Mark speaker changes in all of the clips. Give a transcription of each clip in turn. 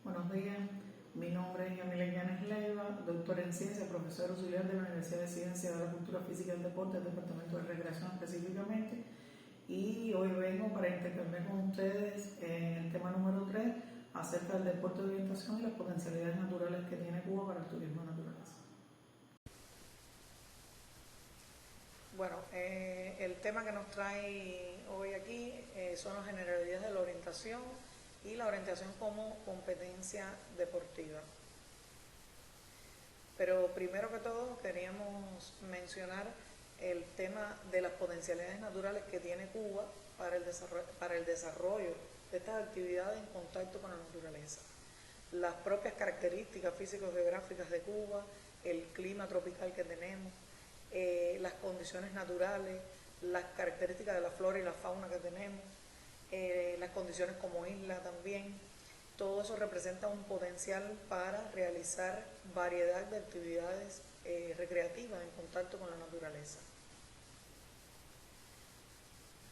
Speaker 1: Buenos días, mi nombre es Yamila Llanes Leiva, doctora en ciencia, profesora auxiliar de la Universidad de Ciencia de la Cultura Física y el Deporte, del Departamento de Recreación específicamente, y hoy vengo para intercambiar con ustedes en el tema número 3 acerca del deporte de orientación y las potencialidades naturales que tiene Cuba para el turismo de naturaleza.
Speaker 2: Bueno, el tema que nos trae hoy aquí son las generalidades de la orientación y la orientación como competencia deportiva. Pero primero que todo queríamos mencionar el tema de las potencialidades naturales que tiene Cuba para el desarrollo de estas actividades en contacto con la naturaleza. Las propias características físico-geográficas de Cuba, el clima tropical que tenemos, las condiciones naturales, las características de la flora y la fauna que tenemos, las condiciones como isla también. Todo eso representa un potencial para realizar variedad de actividades recreativas en contacto con la naturaleza.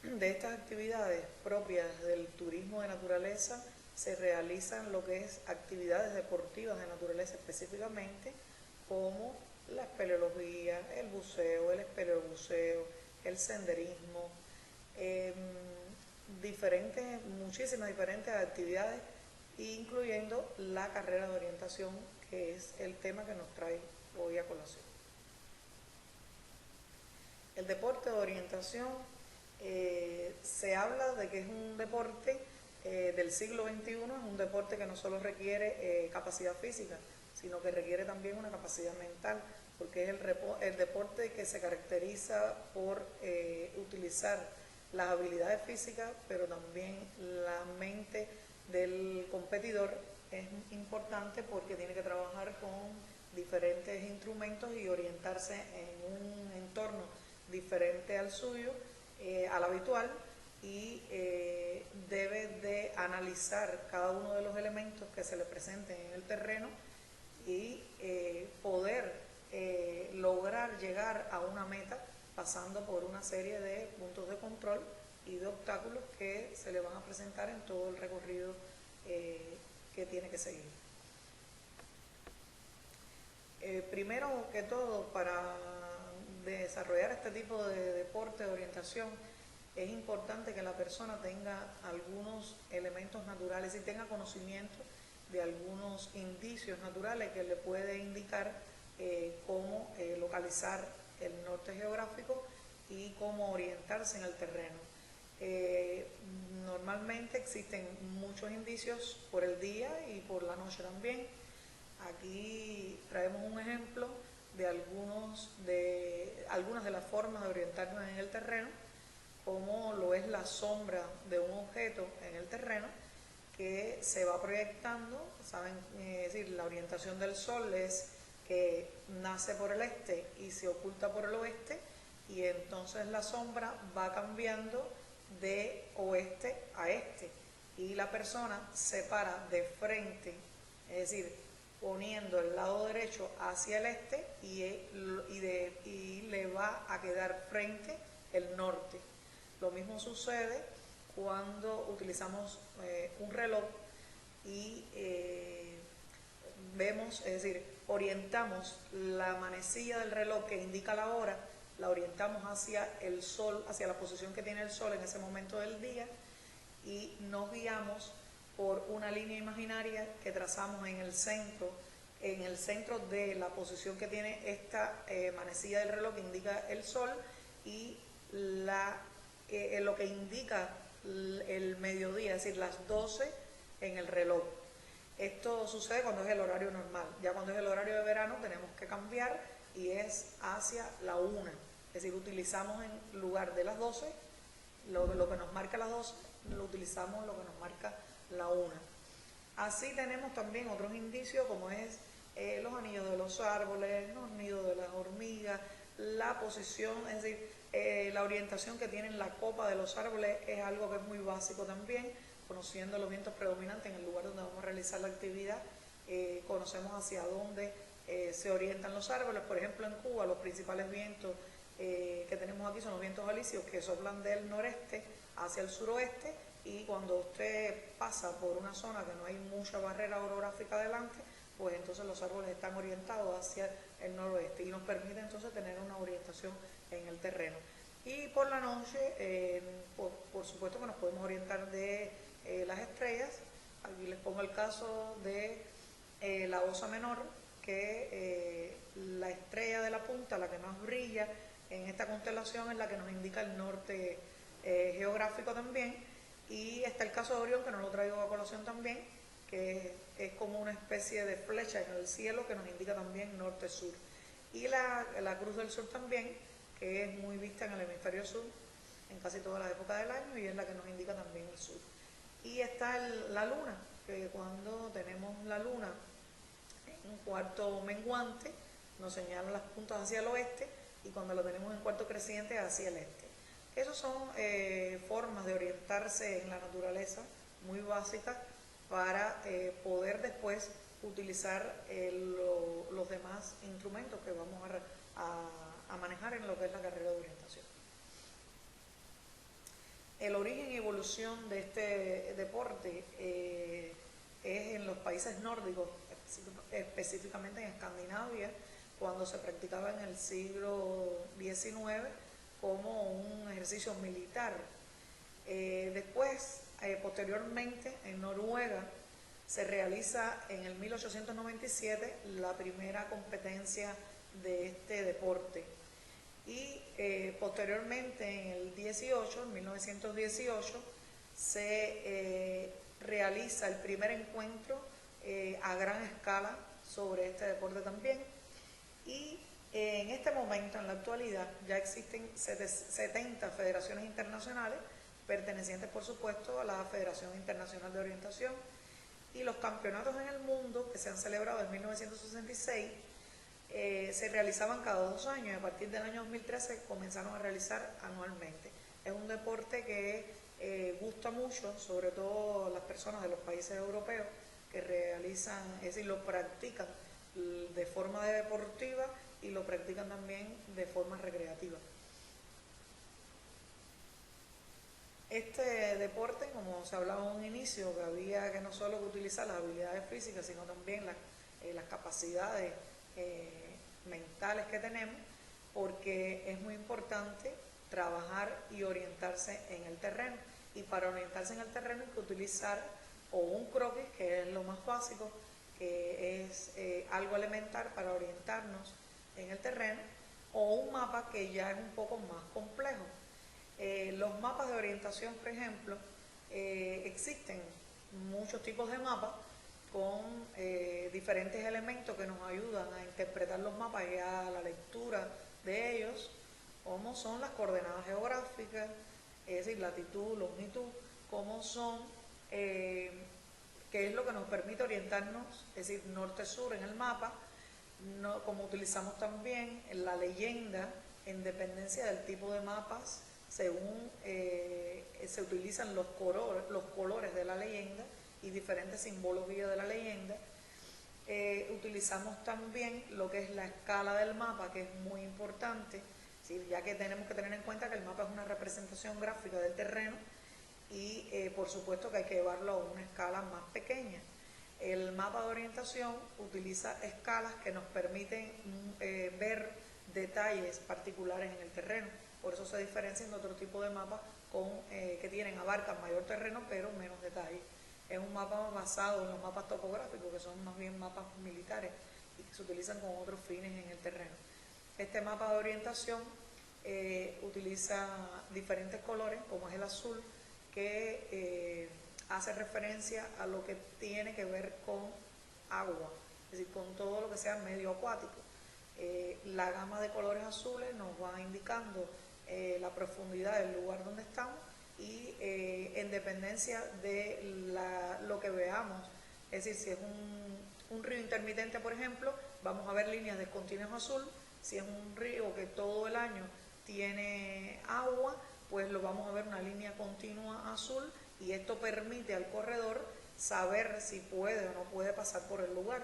Speaker 2: De estas actividades propias del turismo de naturaleza se realizan lo que es actividades deportivas de naturaleza específicamente, como la espeleología, el buceo, el espeleobuceo, el senderismo, muchísimas diferentes actividades, incluyendo la carrera de orientación, que es el tema que nos trae hoy a colación. El deporte de orientación se habla de que es un deporte del siglo XXI, es un deporte que no solo requiere capacidad física, sino que requiere también una capacidad mental, porque es el deporte que se caracteriza por utilizar las habilidades físicas, pero también la mente del competidor es importante porque tiene que trabajar con diferentes instrumentos y orientarse en un entorno diferente al suyo, al habitual, y debe de analizar cada uno de los elementos que se le presenten en el terreno y poder lograr llegar a una meta pasando por una serie de puntos de control y de obstáculos que se le van a presentar en todo el recorrido que tiene que seguir. Primero que todo, para desarrollar este tipo de deporte de orientación, es importante que la persona tenga algunos elementos naturales y tenga conocimiento de algunos indicios naturales que le puede indicar cómo localizar el norte geográfico y cómo orientarse en el terreno. Normalmente existen muchos indicios por el día y por la noche también. Aquí traemos un ejemplo de algunas de las formas de orientarnos en el terreno, como lo es la sombra de un objeto en el terreno que se va proyectando. Saben, es decir, la orientación del sol es que nace por el este y se oculta por el oeste, y entonces la sombra va cambiando de oeste a este y la persona se para de frente, es decir, poniendo el lado derecho hacia el este y le va a quedar frente el norte. Lo mismo sucede cuando utilizamos un reloj y vemos, es decir, orientamos la manecilla del reloj que indica la hora, la orientamos hacia el sol, hacia la posición que tiene el sol en ese momento del día, y nos guiamos por una línea imaginaria que trazamos en el centro de la posición que tiene esta manecilla del reloj que indica el sol y lo que indica el mediodía, es decir, las 12 en el reloj. Esto sucede cuando es el horario normal. Ya cuando es el horario de verano tenemos que cambiar y es hacia la 1. Es decir, utilizamos en lugar de las 12, lo que nos marca las 12, lo utilizamos lo que nos marca la 1. Así tenemos también otros indicios como es los anillos de los árboles, los nidos de las hormigas, la posición, es decir, la orientación que tienen la copa de los árboles es algo que es muy básico también. Conociendo los vientos predominantes en el lugar donde vamos a realizar la actividad, conocemos hacia dónde se orientan los árboles. Por ejemplo, en Cuba los principales vientos que tenemos aquí son los vientos alisios, que soplan del noreste hacia el suroeste y cuando usted pasa por una zona que no hay mucha barrera orográfica adelante, pues entonces los árboles están orientados hacia el noroeste y nos permite entonces tener una orientación en el terreno. Y por la noche, por supuesto que nos podemos orientar de las estrellas. Aquí les pongo el caso de la Osa Menor, que la estrella de la punta, la que más brilla en esta constelación, es la que nos indica el norte geográfico también. Y está el caso de Orión, que no lo traigo a colación también, que es como una especie de flecha en el cielo que nos indica también norte-sur. Y la Cruz del Sur también, que es muy vista en el hemisferio sur en casi todas las épocas del año y es la que nos indica también el sur. Y está la luna, que cuando tenemos la luna en un cuarto menguante nos señala las puntas hacia el oeste y cuando lo tenemos en cuarto creciente hacia el este. Esas son formas de orientarse en la naturaleza muy básicas para poder después utilizar los demás instrumentos que vamos a manejar en lo que es la carrera de orientación. El origen y evolución de este deporte es en los países nórdicos, específicamente en Escandinavia, cuando se practicaba en el siglo XIX como un ejercicio militar. Después, posteriormente, en Noruega, se realiza en el 1897 la primera competencia de este deporte. Y posteriormente, en el 1918, se realiza el primer encuentro a gran escala sobre este deporte también. Y en este momento, en la actualidad, ya existen 70 federaciones internacionales, pertenecientes por supuesto a la Federación Internacional de Orientación, y los campeonatos en el mundo que se han celebrado en 1966 se realizaban cada 2 años y a partir del año 2013 comenzaron a realizar anualmente. Es un deporte que gusta mucho, sobre todo las personas de los países europeos que realizan, es decir, lo practican de forma deportiva y lo practican también de forma recreativa. Este deporte, como se hablaba en un inicio, que había que no solo utilizar las habilidades físicas, sino también las capacidades mentales que tenemos, porque es muy importante trabajar y orientarse en el terreno. Y para orientarse en el terreno hay que utilizar o un croquis, que es lo más básico, que es algo elemental para orientarnos en el terreno, o un mapa que ya es un poco más complejo. Los mapas de orientación, por ejemplo, existen muchos tipos de mapas con diferentes elementos que nos ayudan a interpretar los mapas y a la lectura de ellos, como son las coordenadas geográficas, es decir, latitud, longitud, como son, que es lo que nos permite orientarnos, es decir, norte-sur en el mapa, como utilizamos también la leyenda en dependencia del tipo de mapas, según se utilizan los colores de la leyenda y diferentes simbologías de la leyenda. Utilizamos también lo que es la escala del mapa, que es muy importante, ¿sí? Ya que tenemos que tener en cuenta que el mapa es una representación gráfica del terreno y por supuesto que hay que llevarlo a una escala más pequeña. El mapa de orientación utiliza escalas que nos permiten ver detalles particulares en el terreno. Por eso se diferencian de otro tipo de mapas que abarcan mayor terreno pero menos detalles. Es un mapa basado en los mapas topográficos, que son más bien mapas militares y que se utilizan con otros fines en el terreno. Este mapa de orientación utiliza diferentes colores, como es el azul, que hace referencia a lo que tiene que ver con agua, es decir, con todo lo que sea medio acuático. La gama de colores azules nos va indicando la profundidad del lugar donde estamos y en dependencia de lo que veamos, es decir, si es un río intermitente, por ejemplo, vamos a ver líneas discontinuas azul. Si es un río que todo el año tiene agua, pues lo vamos a ver una línea continua azul, y esto permite al corredor saber si puede o no puede pasar por el lugar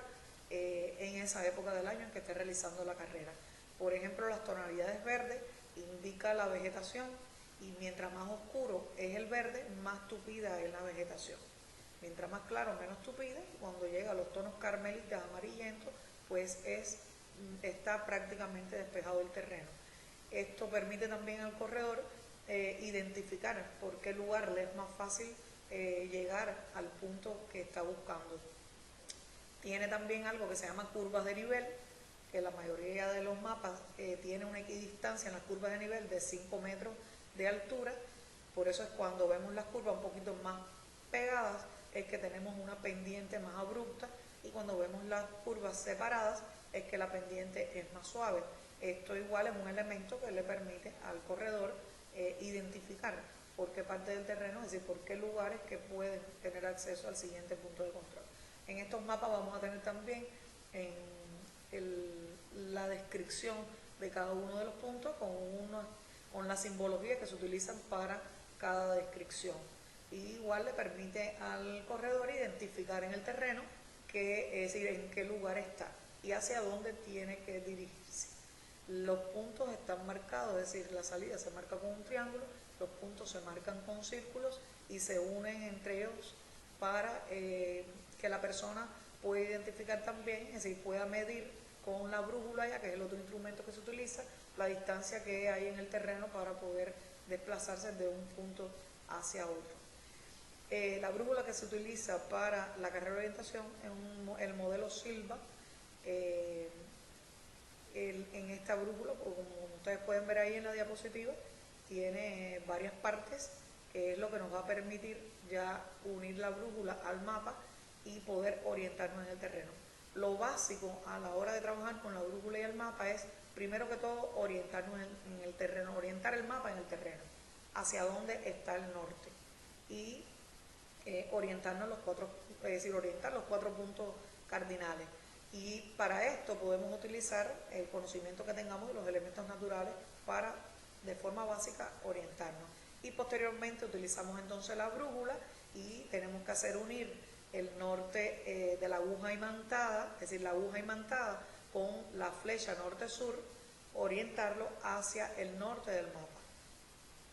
Speaker 2: en esa época del año en que esté realizando la carrera. Por ejemplo, las tonalidades verdes indican la vegetación y mientras más oscuro es el verde, más tupida es la vegetación. Mientras más claro, menos tupida, y cuando llega a los tonos carmelitas amarillentos, pues está prácticamente despejado el terreno. Esto permite también al corredor identificar por qué lugar le es más fácil llegar al punto que está buscando. Tiene también algo que se llama curvas de nivel, que la mayoría de los mapas tiene una equidistancia en las curvas de nivel de 5 metros de altura. Por eso es cuando vemos las curvas un poquito más pegadas, es que tenemos una pendiente más abrupta, y cuando vemos las curvas separadas es que la pendiente es más suave. Esto igual es un elemento que le permite al corredor identificar por qué parte del terreno, es decir, por qué lugares que pueden tener acceso al siguiente punto de control. En estos mapas vamos a tener también la descripción de cada uno de los puntos con la simbología que se utilizan para cada descripción. Y igual le permite al corredor identificar en el terreno es decir, en qué lugar está y hacia dónde tiene que dirigirse. Los puntos están marcados, es decir, la salida se marca con un triángulo, los puntos se marcan con círculos y se unen entre ellos para que la persona pueda identificar también, es decir, pueda medir con la brújula, ya que es el otro instrumento que se utiliza, la distancia que hay en el terreno para poder desplazarse de un punto hacia otro. La brújula que se utiliza para la carrera de orientación es el modelo Silva. En esta brújula, como ustedes pueden ver ahí en la diapositiva, tiene varias partes, que es lo que nos va a permitir ya unir la brújula al mapa y poder orientarnos en el terreno. Lo básico a la hora de trabajar con la brújula y el mapa es, primero que todo, orientarnos en el terreno, orientar el mapa en el terreno, hacia dónde está el norte, y orientarnos orientar los 4 puntos cardinales. Y para esto podemos utilizar el conocimiento que tengamos de los elementos naturales para, de forma básica, orientarnos. Y posteriormente utilizamos entonces la brújula y tenemos que hacer unir el norte de la aguja imantada, es decir, la aguja imantada con la flecha norte-sur, orientarlo hacia el norte del mapa.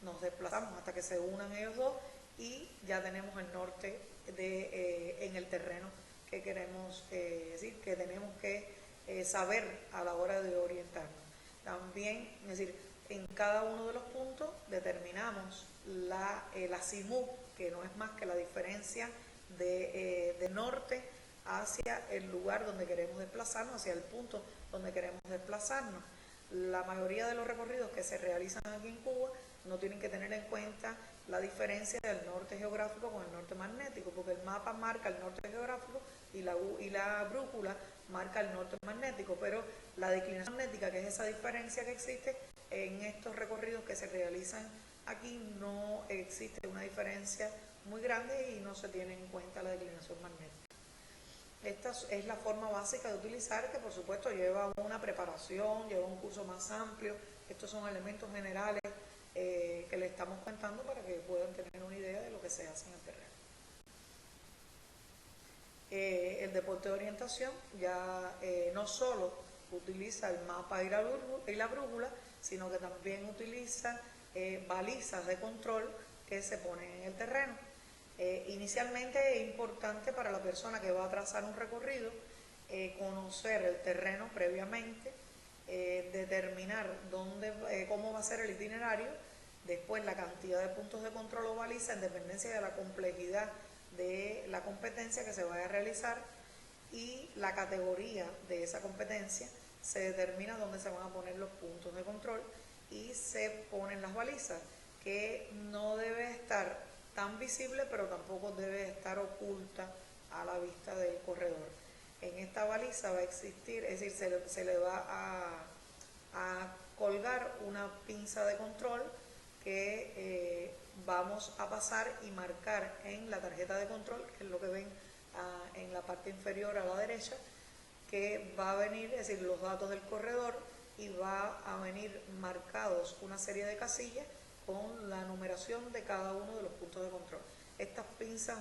Speaker 2: Nos desplazamos hasta que se unan ellos dos y ya tenemos el norte en el terreno que queremos, decir, que tenemos que saber a la hora de orientarnos. También, es decir, en cada uno de los puntos determinamos la azimut, que no es más que la diferencia de norte hacia el lugar donde queremos desplazarnos, hacia el punto donde queremos desplazarnos. La mayoría de los recorridos que se realizan aquí en Cuba no tienen que tener en cuenta la diferencia del norte geográfico con el norte magnético, porque el mapa marca el norte geográfico y la brújula marca el norte magnético, pero la declinación magnética, que es esa diferencia que existe en estos recorridos que se realizan aquí, no existe una diferencia muy grande y no se tiene en cuenta la declinación magnética. Esta es la forma básica de utilizar, que por supuesto lleva una preparación, lleva un curso más amplio. Estos son elementos generales que le estamos contando para que puedan tener una idea de lo que se hace en el terreno. El deporte de orientación ya no solo utiliza el mapa y la brújula, sino que también utiliza balizas de control que se ponen en el terreno. Inicialmente es importante para la persona que va a trazar un recorrido conocer el terreno previamente, determinar cómo va a ser el itinerario, después la cantidad de puntos de control o baliza en dependencia de la complejidad de la competencia que se vaya a realizar, y la categoría de esa competencia se determina dónde se van a poner los puntos de control y se ponen las balizas, que no debe estar tan visible, pero tampoco debe estar oculta a la vista del corredor. En esta baliza va a existir, es decir, se le va a colgar una pinza de control que vamos a pasar y marcar en la tarjeta de control, que es lo que ven en la parte inferior a la derecha, que va a venir, es decir, los datos del corredor, y va a venir marcados una serie de casillas con la numeración de cada uno de los puntos de control. Estas pinzas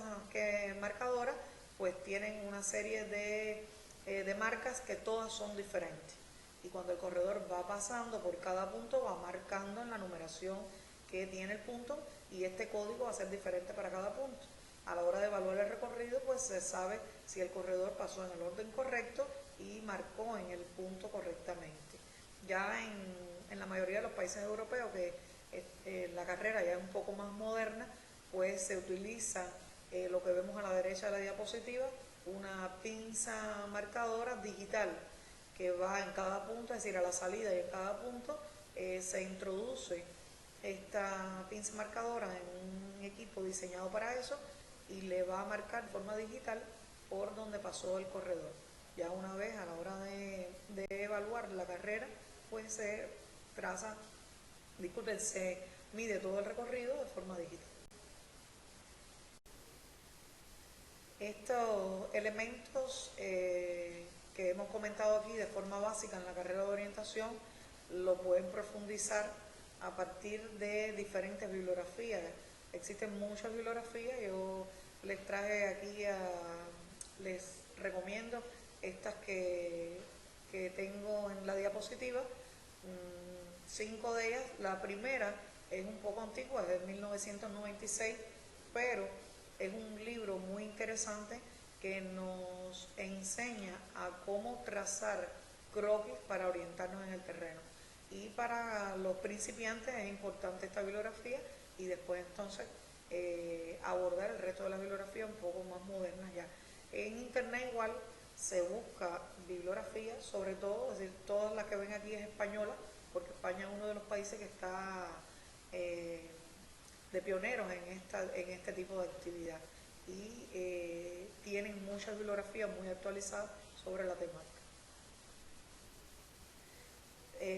Speaker 2: marcadoras pues tienen una serie de marcas que todas son diferentes, y cuando el corredor va pasando por cada punto va marcando en la numeración que tiene el punto y este código va a ser diferente para cada punto. A la hora de evaluar el recorrido, pues se sabe si el corredor pasó en el orden correcto y marcó en el punto correctamente. Ya en la mayoría de los países europeos, que la carrera ya es un poco más moderna, pues se utiliza lo que vemos a la derecha de la diapositiva, una pinza marcadora digital que va en cada punto, es decir, a la salida y en cada punto se introduce esta pinza marcadora en un equipo diseñado para eso y le va a marcar de forma digital por donde pasó el corredor. Ya una vez a la hora de evaluar la carrera, pues se se mide todo el recorrido de forma digital. Estos elementos que hemos comentado aquí de forma básica en la carrera de orientación lo pueden profundizar a partir de diferentes bibliografías. Existen muchas bibliografías, yo les traje aquí, les recomiendo estas que tengo en la diapositiva, 5 de ellas. La primera es un poco antigua, es de 1996, pero es un libro muy interesante que nos enseña a cómo trazar croquis para orientarnos en el terreno. Y para los principiantes es importante esta bibliografía y después entonces abordar el resto de las bibliografías un poco más modernas ya. En internet igual se busca bibliografía, sobre todo, es decir, todas las que ven aquí es española, porque España es uno de los países que está de pioneros en este tipo de actividad y tienen muchas bibliografías muy actualizadas sobre la temática.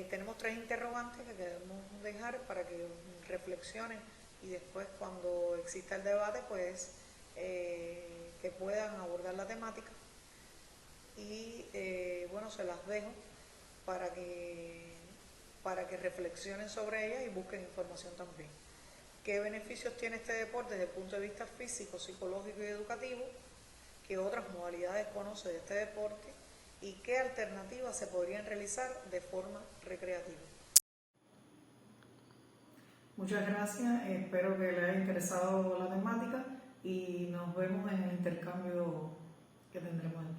Speaker 2: Tenemos 3 interrogantes que queremos dejar para que reflexionen y después cuando exista el debate pues que puedan abordar la temática y bueno, se las dejo para que reflexionen sobre ellas y busquen información también. ¿Qué beneficios tiene este deporte desde el punto de vista físico, psicológico y educativo? ¿Qué otras modalidades conoce de este deporte? ¿Y qué alternativas se podrían realizar de forma recreativa?
Speaker 1: Muchas gracias, espero que les haya interesado la temática y nos vemos en el intercambio que tendremos aquí.